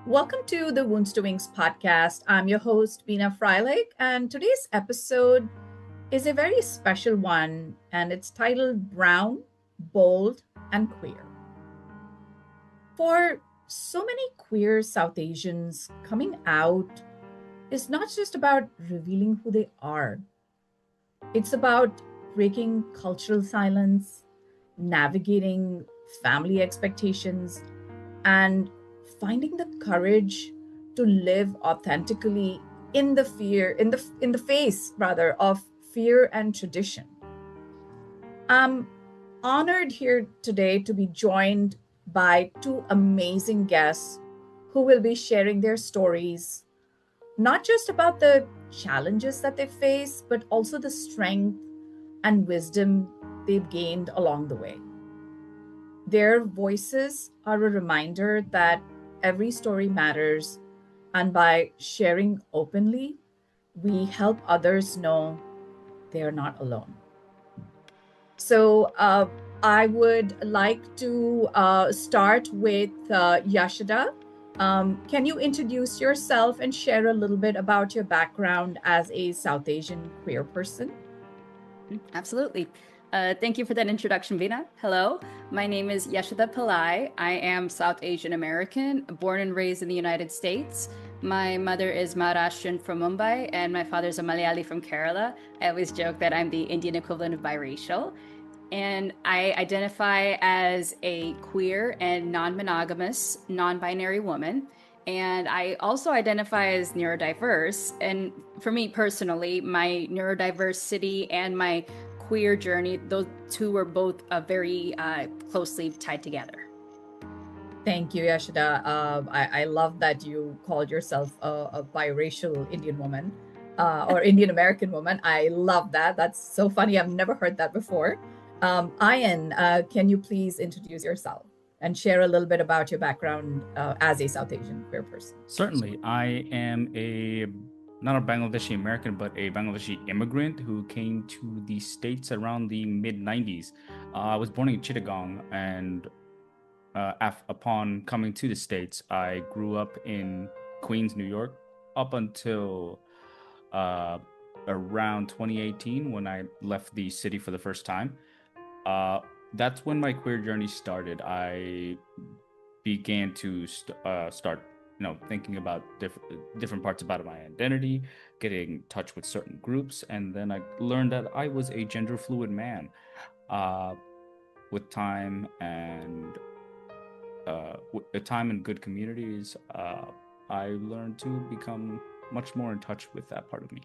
Welcome to the Wounds to Wings podcast. I'm your host, Bina Freilich, and today's episode is a very special one, and it's titled Brown, Bold, and Queer. For so many queer South Asians, coming out is not just about revealing who they are, it's about breaking cultural silence, navigating family expectations, and finding the courage to live authentically in the face rather of fear and tradition. I'm honored here today to be joined by two amazing guests who will be sharing their stories, not just about the challenges that they face, but also the strength and wisdom they've gained along the way. Their voices are a reminder that every story matters, and by sharing openly, we help others know they are not alone. So, I would like to start with Yashada. Can you introduce yourself and share a little bit about your background as a South Asian queer person? Absolutely. Thank you for that introduction, Vina. Hello, my name is Yashada Pillai. I am South Asian American, born and raised in the United States. My mother is Maharashtrian from Mumbai, and my father's a Malayali from Kerala. I always joke that I'm the Indian equivalent of biracial. And I identify as a queer and non monogamous, non binary woman. And I also identify as neurodiverse. And for me personally, my neurodiversity and my queer journey, those two were both very closely tied together. Thank you, Yashida. I love that you called yourself a biracial Indian woman or Indian American woman. I love that. That's so funny. I've never heard that before. Ayan, can you please introduce yourself and share a little bit about your background as a South Asian queer person? Certainly, I am a not a Bangladeshi American, but a Bangladeshi immigrant who came to the States around the mid 90s. I was born in Chittagong, and upon coming to the States, I grew up in Queens, New York, up until uh, around 2018 when I left the city for the first time. Uh, that's when my queer journey started. I began to start, thinking about different parts about my identity, getting in touch with certain groups, and then I learned that I was a gender fluid man. Uh, with time and with time in good communities, I learned to become much more in touch with that part of me.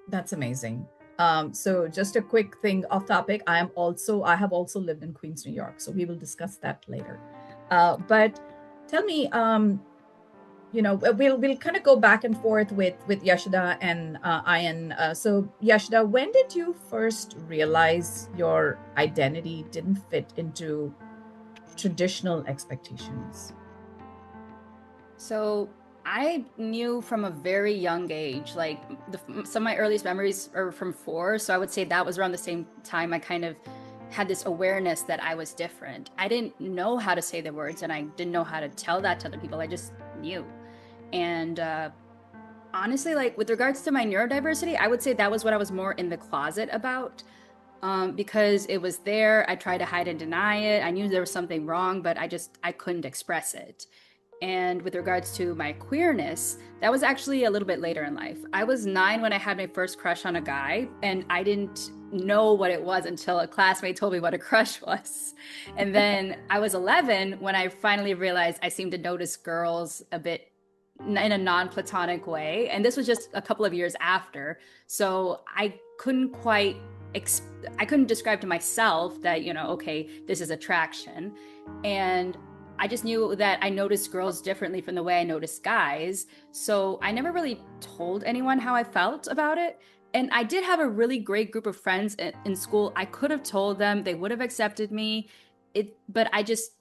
That's amazing. So just a quick thing off topic. I have also lived in Queens, New York, so we will discuss that later. But tell me, we'll kind of go back and forth with Yashida and Ayan. So Yashida, when did you first realize your identity didn't fit into traditional expectations? So I knew from a very young age, like some of my earliest memories are from four. So I would say that was around the same time I kind of had this awareness that I was different. I didn't know how to say the words and I didn't know how to tell that to other people. I just knew. And honestly, like with regards to my neurodiversity, I would say that was what I was more in the closet about. Because it was there. I tried to hide and deny it. I knew there was something wrong, but I couldn't express it. And with regards to my queerness, that was actually a little bit later in life. I was 9 when I had my first crush on a guy, and I didn't know what it was until a classmate told me what a crush was. And then I was 11 when I finally realized I seemed to notice girls a bit in a non-platonic way. And this was just a couple of years after. So I couldn't quite I couldn't describe to myself that, okay, this is attraction. And I just knew that I noticed girls differently from the way I noticed guys. So I never really told anyone how I felt about it. And I did have a really great group of friends in school. I could have told them, they would have accepted me. But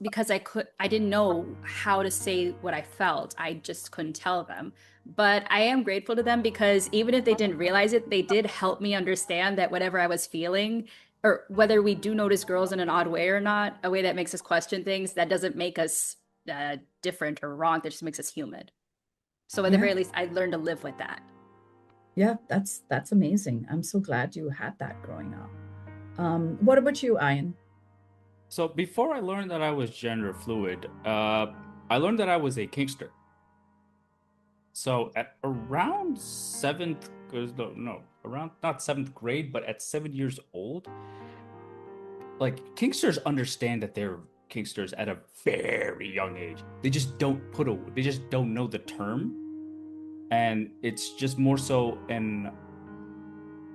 because I didn't know how to say what I felt. I just couldn't tell them. But I am grateful to them because even if they didn't realize it, they did help me understand that whatever I was feeling, or whether we do notice girls in an odd way or not, a way that makes us question things, that doesn't make us different or wrong. That just makes us human. So at the Yeah. very least, I learned to live with that. Yeah, that's amazing. I'm so glad you had that growing up. What about you, Ian? So before I learned that I was gender fluid, I learned that I was a kinkster. So at around seventh, no, around not seventh grade, but at 7 years old, like kinksters understand that they're kinksters at a very young age. They just don't know the term, and it's just more so an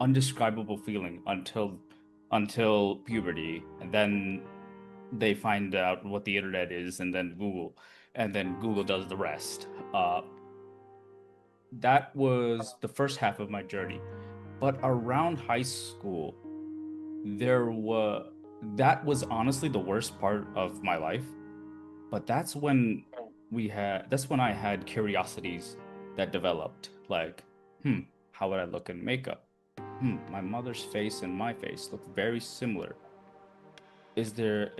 undescribable feeling until puberty, and then they find out what the internet is, and then Google does the rest. That was the first half of my journey. But around high school, there was that was honestly the worst part of my life. But that's when I had curiosities that developed. Like, how would I look in makeup? My mother's face and my face look very similar. Is there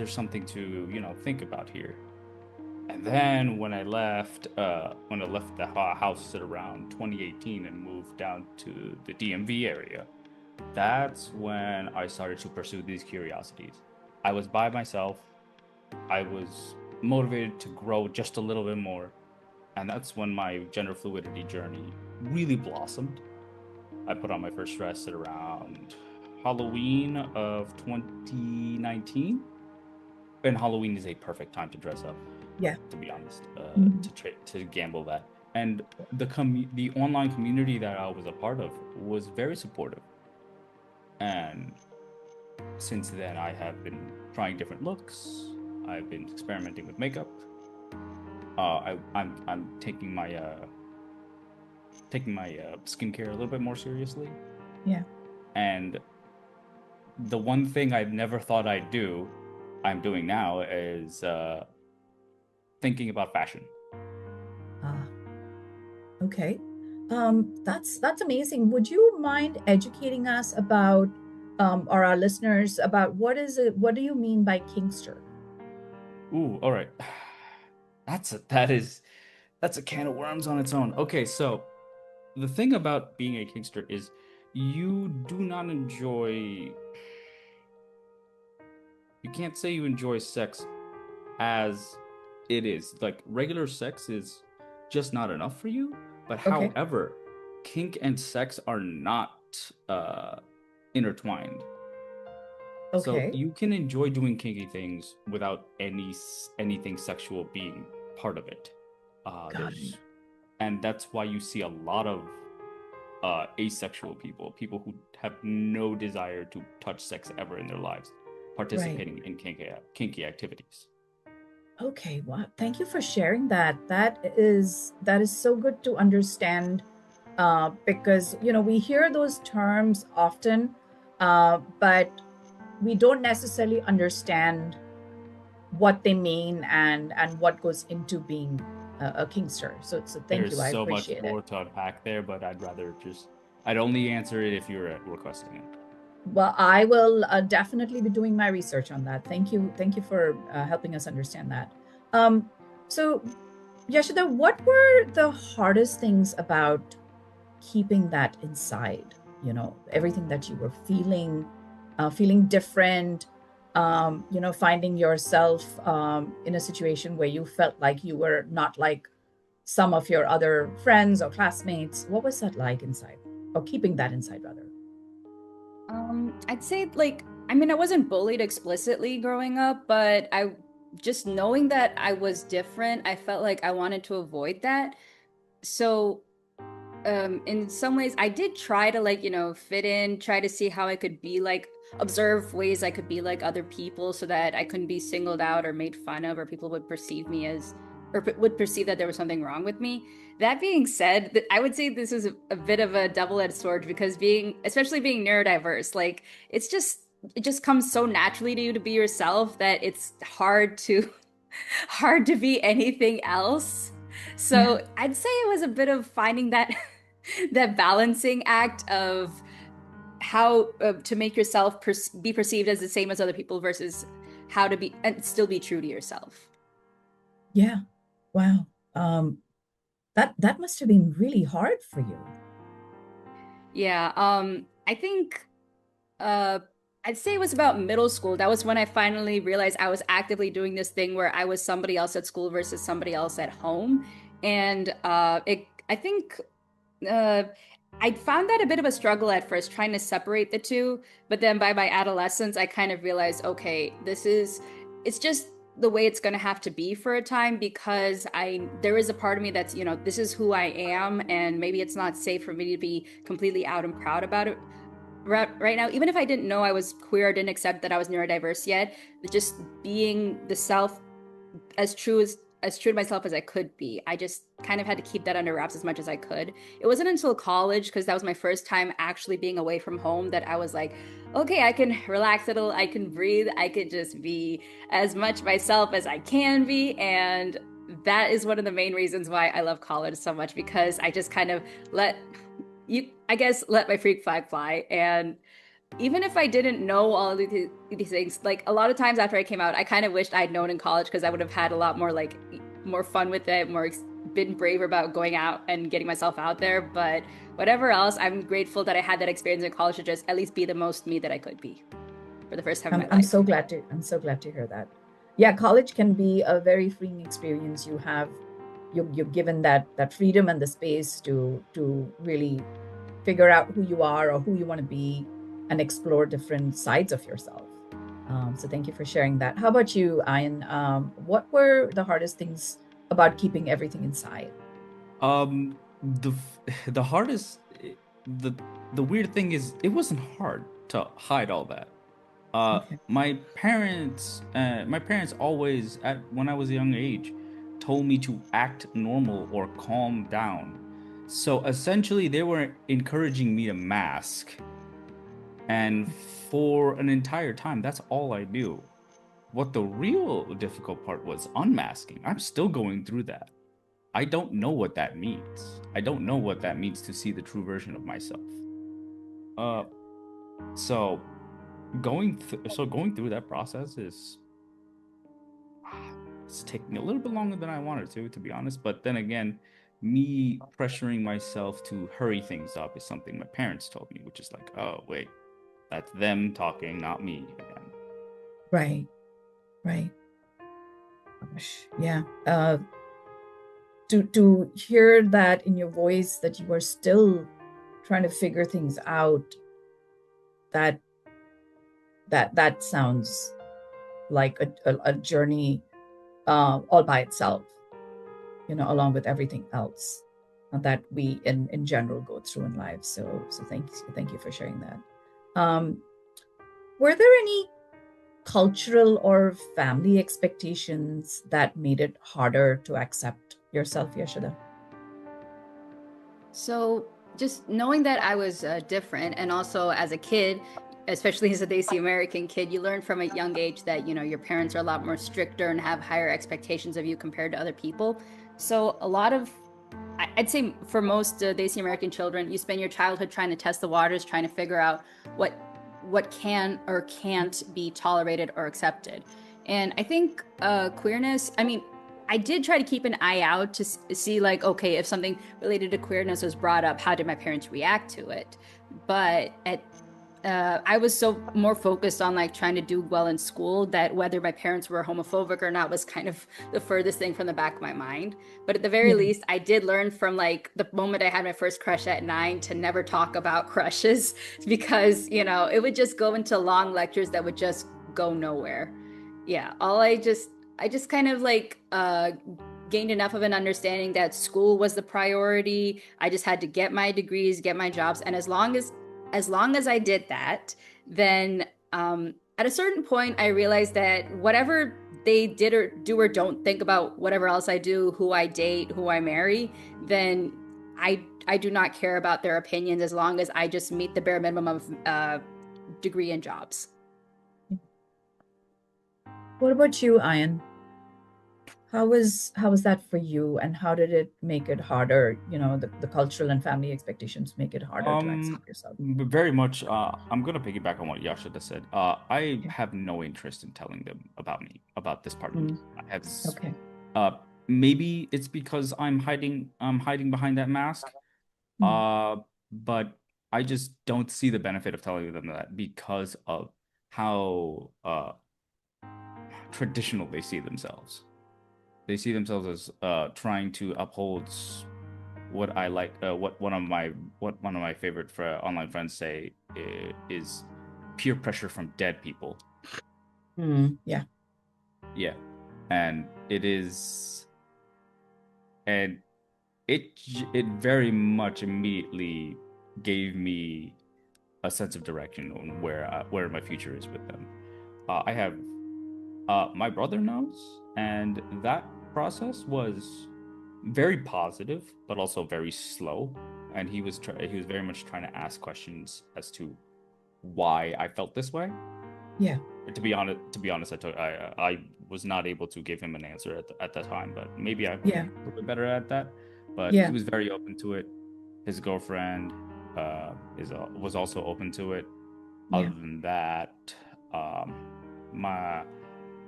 something to, think about here? And then when I left the house at around 2018 and moved down to the DMV area, that's when I started to pursue these curiosities. I was by myself. I was motivated to grow just a little bit more. And that's when my gender fluidity journey really blossomed. I put on my first dress at around Halloween of 2019. And Halloween is a perfect time to dress up, Yeah. to be honest, Mhm. to gamble that. And the online community that I was a part of was very supportive. And since then, I have been trying different looks. I've been experimenting with makeup. I'm taking my skincare a little bit more seriously. Yeah. And the one thing I never thought I'd do, I'm doing now, is thinking about fashion. Ah, okay. That's amazing. Would you mind educating us about, or our listeners about what is it? What do you mean by kinkster? Ooh, all right. That's a can of worms on its own. Okay, so the thing about being a kinkster is you do not enjoy. You can't say you enjoy sex as it is. Like regular sex is just not enough for you. But Okay. however, kink and sex are not intertwined. So Okay. you can enjoy doing kinky things without anything sexual being part of it. Got it. There's and that's why you see a lot of asexual people who have no desire to touch sex ever in their lives, Right. participating in kinky activities. Okay. Wow. Thank you for sharing that. That is so good to understand, because we hear those terms often, but we don't necessarily understand what they mean and what goes into being a Kingster. So thank There's you. I so much appreciate it. more to unpack there, but I'd only answer it if you're requesting it. Well, I will definitely be doing my research on that. Thank you. Thank you for helping us understand that. Um, so, Yashida, what were the hardest things about keeping that inside? Everything that you were feeling, feeling different, finding yourself in a situation where you felt like you were not like some of your other friends or classmates. What was that like inside, or keeping that inside, rather? I'd say like, I mean, I wasn't bullied explicitly growing up, but I just knowing that I was different, I felt like I wanted to avoid that. So, in some ways, I did try to like, fit in, try to see how I could be like, observe ways I could be like other people so that I couldn't be singled out or made fun of, or people would perceive me as, or would perceive that there was something wrong with me. That being said, I would say this is a bit of a double-edged sword because especially being neurodiverse, like it just comes so naturally to you to be yourself that it's hard to hard to be anything else. Yeah. So I'd say it was a bit of finding that that balancing act of how to make yourself be perceived as the same as other people versus how to be and still be true to yourself. Yeah. Wow. Um, that must have been really hard for you. Yeah, I think uh I'd say it was about middle school. That was when I finally realized I was actively doing this thing where I was somebody else at school versus somebody else at home. And it I think uh I found that a bit of a struggle at first, trying to separate the two, but then by my adolescence, I kind of realized, okay, it's just the way it's going to have to be for a time because there is a part of me that's, this is who I am, and maybe it's not safe for me to be completely out and proud about it right now. Even if I didn't know I was queer or didn't accept that I was neurodiverse yet, just being the self as true to myself as I could be. I just kind of had to keep that under wraps as much as I could. It wasn't until college, because that was my first time actually being away from home, that I was like, okay, I can relax a little, I can breathe, I could just be as much myself as I can be. And that is one of the main reasons why I love college so much, because I just kind of I guess, let my freak flag fly. And even if I didn't know all of these things, like a lot of times after I came out, I kind of wished I'd known in college, because I would have had a lot more more fun with it, been braver about going out and getting myself out there. But whatever else, I'm grateful that I had that experience in college to just at least be the most me that I could be for the first time in my I'm life. so glad to hear that. Yeah, college can be a very freeing experience. You're given that freedom and the space to really figure out who you are or who you want to be and explore different sides of yourself. So thank you for sharing that. How about you, Ayan? What were the hardest things about keeping everything inside? The hardest, the the weird thing is, it wasn't hard to hide all that. Okay. My parents always, at when I was a young age, told me to act normal or calm down. So essentially, they were encouraging me to mask, and for an entire time, that's all I knew. What the real difficult part was unmasking. I'm still going through that. I don't know what that means. I don't know what that means to see the true version of myself. Uh, so going through that process is it's taking a little bit longer than I wanted to be honest. But then again, me pressuring myself to hurry things up is something my parents told me, which is like, oh wait, that's them talking, not me again. Right, right. Gosh, yeah. To hear that in your voice that you are still trying to figure things out, that that sounds like a journey all by itself, along with everything else that we in general go through in life. So thank you for sharing that. Um, were there any cultural or family expectations that made it harder to accept yourself, Yashada? So just knowing that I was different, and also as a kid, especially as a Desi American kid, you learn from a young age that, your parents are a lot more stricter and have higher expectations of you compared to other people. So a lot of, I'd say for most Desi American children, you spend your childhood trying to test the waters, trying to figure out what can or can't be tolerated or accepted. And I think queerness, I mean, I did try to keep an eye out to see, like, okay, if something related to queerness was brought up, how did my parents react to it? But I was so more focused on like trying to do well in school, that whether my parents were homophobic or not was kind of the furthest thing from the back of my mind. But at the very Yeah. least, I did learn from like the moment I had my first crush at 9 to never talk about crushes, because, it would just go into long lectures that would just go nowhere. Yeah, I just kind of like gained enough of an understanding that school was the priority. I just had to get my degrees, get my jobs, and as long as I did that, then at a certain point, I realized that whatever they did or do or don't think about whatever else I do, who I date, who I marry, then I do not care about their opinions, as long as I just meet the bare minimum of degree and jobs. What about you, Ayan? How was that for you, and how did it make it harder? The cultural and family expectations make it harder to accept yourself. Very much. I'm gonna piggyback on what Yashida said. I Okay. have no interest in telling them about me, about this part of me. Mm, I have, okay. maybe it's because I'm hiding behind that mask. Mm. But I just don't see the benefit of telling them that because of how traditional they see themselves. They see themselves as trying to uphold what I like, what one of my favorite online friends say is peer pressure from dead people. Mm. Yeah. Yeah, and it is, and it very much immediately gave me a sense of direction on where my future is with them. I have my brother knows, and that process was very positive, but also very slow. And he was very much trying to ask questions as to why I felt this way. Yeah. To be honest, I was not able to give him an answer at that time, but maybe I could Yeah. be a little bit better at that. But he Yeah. was very open to it. His girlfriend was also open to it. Yeah. Other than that, um, my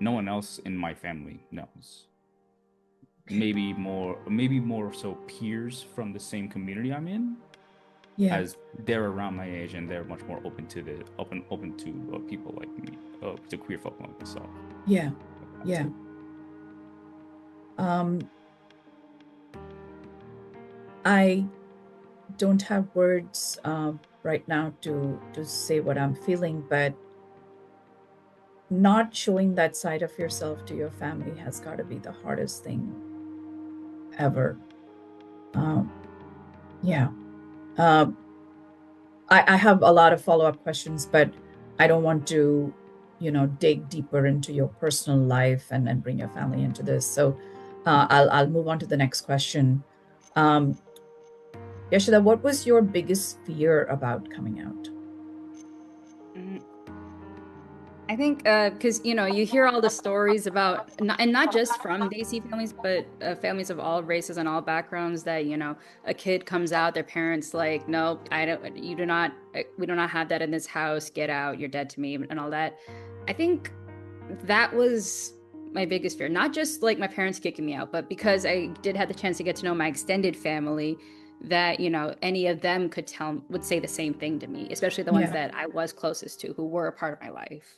no one else in my family knows. Okay. Maybe more so peers from the same community I'm in, Yeah. as they're around my age and they're much more open to people like me, to queer folk like myself. Yeah. That's Yeah. it. Um, I don't have words right now to say what I'm feeling, but not showing that side of yourself to your family has got to be the hardest thing ever. Um, yeah. Um, I have a lot of follow-up questions, but I don't want to, dig deeper into your personal life and bring your family into this. So I'll move on to the next question. Um, Yashada, what was your biggest fear about coming out? Mhm. I think because you hear all the stories about and not just from Desi families, but families of all races and all backgrounds that a kid comes out, their parents like, nope, I don't, you do not, we do not have that in this house. Get out, you're dead to me, and all that. I think that was my biggest fear. Not just like my parents kicking me out, but because I did have the chance to get to know my extended family, that any of them would say the same thing to me, especially the ones Yeah. that I was closest to, who were a part of my life.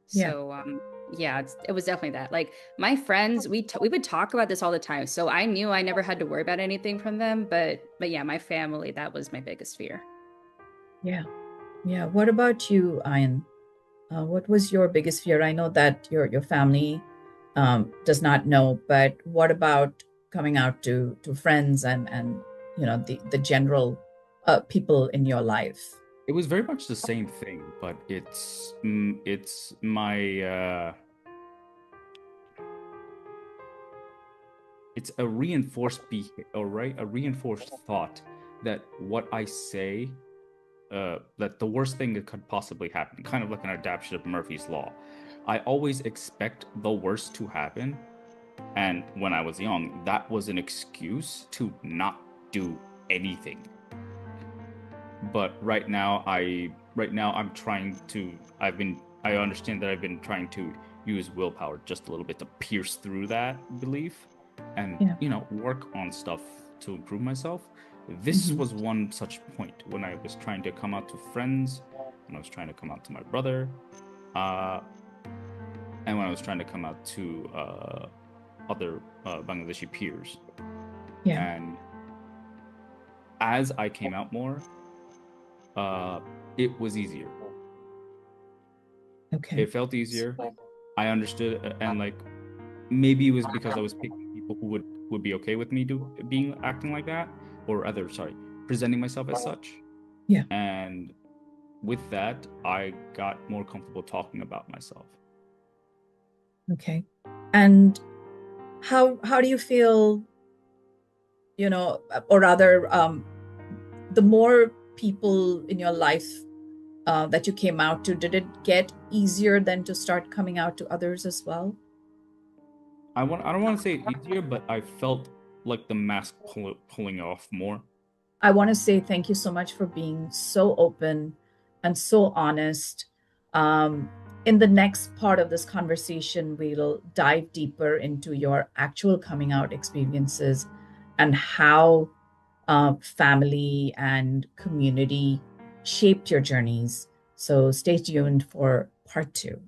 Yeah. So yeah, it was definitely that. Like my friends, we would talk about this all the time. So I knew I never had to worry about anything from them, but yeah, my family, that was my biggest fear. Yeah. Yeah. What about you, Ayan? What was your biggest fear? I know that your family does not know, but what about coming out to friends and the general people in your life? It was very much the same thing, but it's my it's a reinforced behavior, right? A reinforced thought that what I say, that the worst thing that could possibly happen, kind of like an adaptation of Murphy's Law. I always expect the worst to happen, and when I was young, that was an excuse to not do anything. But right now I'm trying to I understand that I've been trying to use willpower just a little bit to pierce through that belief and Yeah. work on stuff to improve myself. This Hmm. was one such point when I was trying to come out to friends, when I was trying to come out to my brother, uh and when I was trying to come out to other Bangladeshi peers. Yeah. And as I came out more, uh it was easier. Okay. It felt easier. I understood, and like maybe it was because I was picking people who would be okay with me being acting like that, or other, sorry, presenting myself as such. Yeah. And with that, I got more comfortable talking about myself. Okay. And how do you feel, or rather, the more people in your life that you came out to, did it get easier than to start coming out to others as well? I don't want to say easier, but I felt like the mask pulling off more. I want to say thank you so much for being so open and so honest. Um, In the next part of this conversation, we'll dive deeper into your actual coming out experiences and how family and community shaped your journeys. So stay tuned for part two.